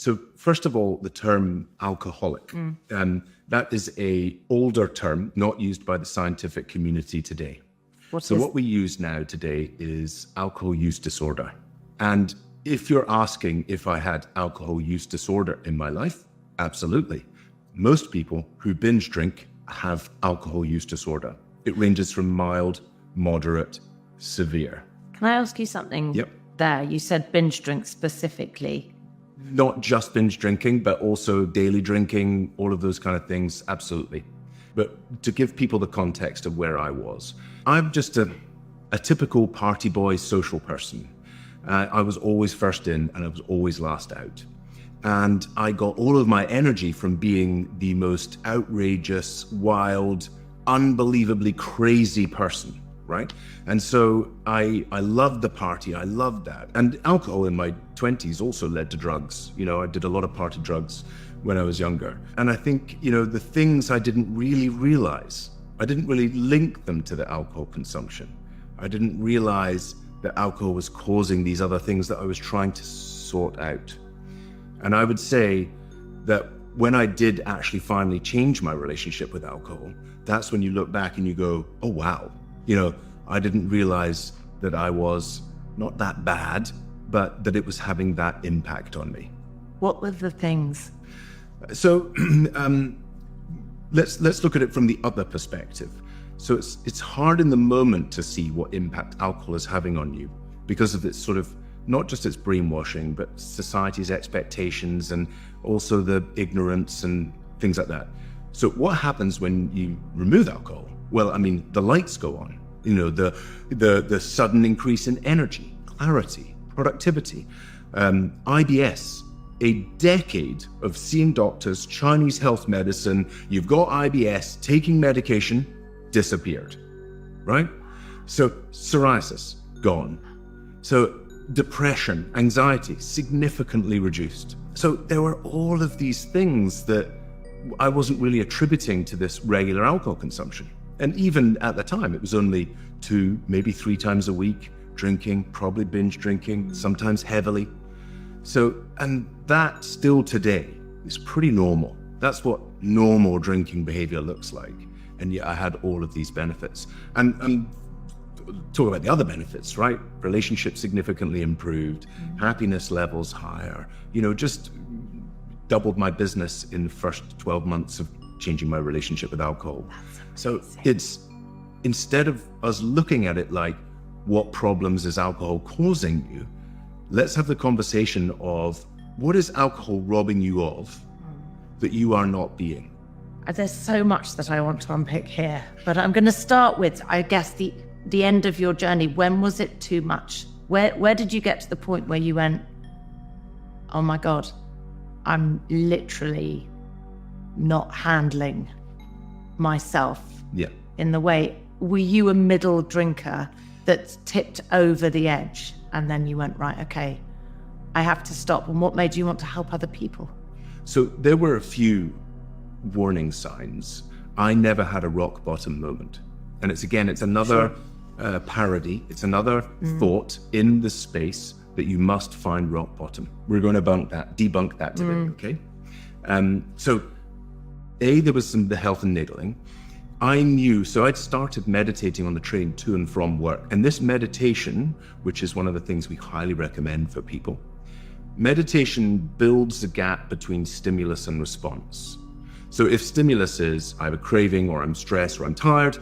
So first of all, the term alcoholic, that is a older term, not used by the scientific community today. What we use now today is alcohol use disorder. And if you're asking if I had alcohol use disorder in my life, absolutely. Most people who binge drink have alcohol use disorder. It ranges from mild, moderate, severe. Can I ask you something? Yep. There, you said binge drink specifically. Not just binge drinking, but also daily drinking, all of those kind of things, absolutely. But to give people the context of where I was, I'm just a typical party boy, social person. I was always first in and I was always last out. And I got all of my energy from being the most outrageous, wild, unbelievably crazy person, right? And so I loved the party, I loved that. And alcohol in my 20s also led to drugs. You know, I did a lot of party drugs when I was younger. And I think, you know, the things I didn't really realize, I didn't really link them to the alcohol consumption. I didn't realize that alcohol was causing these other things that I was trying to sort out. And I would say that when I did actually finally change my relationship with alcohol, that's when you look back and you go, oh, wow. You know, I didn't realize that I was not that bad, but that it was having that impact on me. What were the things? So let's look at it from the other perspective. So it's hard in the moment to see what impact alcohol is having on you because of its sort of, not just its brainwashing, but society's expectations and also the ignorance and things like that. So what happens when you remove alcohol? Well, I mean, the lights go on, you know, the sudden increase in energy, clarity, productivity, IBS, a decade of seeing doctors, Chinese health medicine, you've got IBS, taking medication, disappeared, right? So psoriasis, gone. So depression, anxiety, significantly reduced. So there were all of these things that I wasn't really attributing to this regular alcohol consumption. And even at the time, it was only 2, maybe 3 times a week, drinking, probably binge drinking, sometimes heavily. So, and that still today is pretty normal. That's what normal drinking behavior looks like. And yet I had all of these benefits. And talk about the other benefits, right? Relationships significantly improved, happiness levels higher, you know, just doubled my business in the first 12 months of changing my relationship with alcohol. So it's, instead of us looking at it like, what problems is alcohol causing you? Let's have the conversation of, what is alcohol robbing you of that you are not being? There's so much that I want to unpick here, but I'm going to start with, I guess, the end of your journey. When was it too much? Where did you get to the point where you went, oh my God, I'm literally not handling myself in the way? Were you a middle drinker that tipped over the edge and then you went, right, okay, I have to stop? And what made you want to help other people? So there were a few warning signs. I never had a rock bottom moment. And it's another parody. It's another thought in the space that you must find rock bottom. We're going to debunk that today, okay? So there was the health and niggling. I knew, so I'd started meditating on the train to and from work. And this meditation, which is one of the things we highly recommend for people, meditation builds a gap between stimulus and response. So if stimulus is, I have a craving or I'm stressed or I'm tired,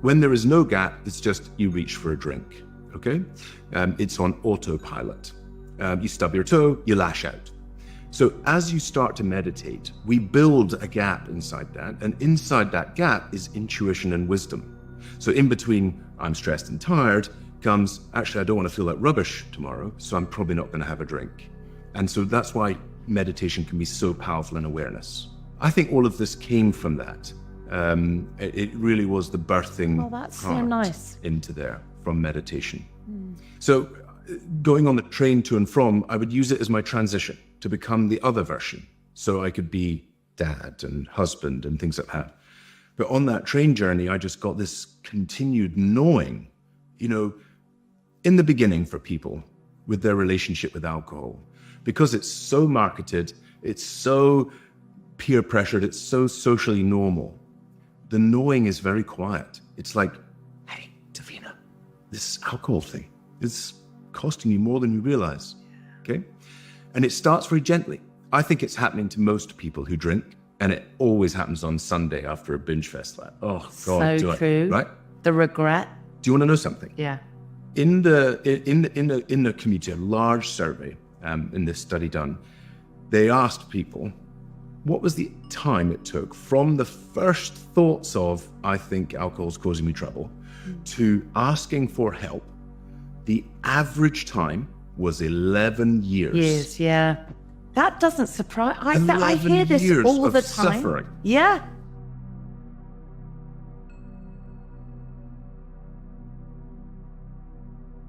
when there is no gap, it's just you reach for a drink, okay? It's on autopilot. You stub your toe, you lash out. So as you start to meditate, we build a gap inside that, and inside that gap is intuition and wisdom. So in between I'm stressed and tired comes, actually I don't want to feel like rubbish tomorrow, so I'm probably not going to have a drink. And so that's why meditation can be so powerful in awareness. I think all of this came from that. It really was the birthing into there from meditation. So going on the train to and from, I would use it as my transition to become the other version. So I could be dad and husband and things like that. But on that train journey, I just got this continued knowing, you know, in the beginning for people with their relationship with alcohol, because it's so marketed, it's so peer pressured, it's so socially normal. The knowing is very quiet. It's like, hey, Davina, this alcohol thing is costing you more than you realize. Okay? And it starts very gently. I think it's happening to most people who drink, and it always happens on Sunday after a binge fest. Like, oh God, So true. Right? The regret. Do you want to know something? Yeah. In the community, a large survey in this study done, they asked people, what was the time it took from the first thoughts of, I think alcohol's causing me trouble, to asking for help? The average time was 11 years. Years, yeah. That doesn't surprise. I hear this 11 years all the of time. suffering. Yeah.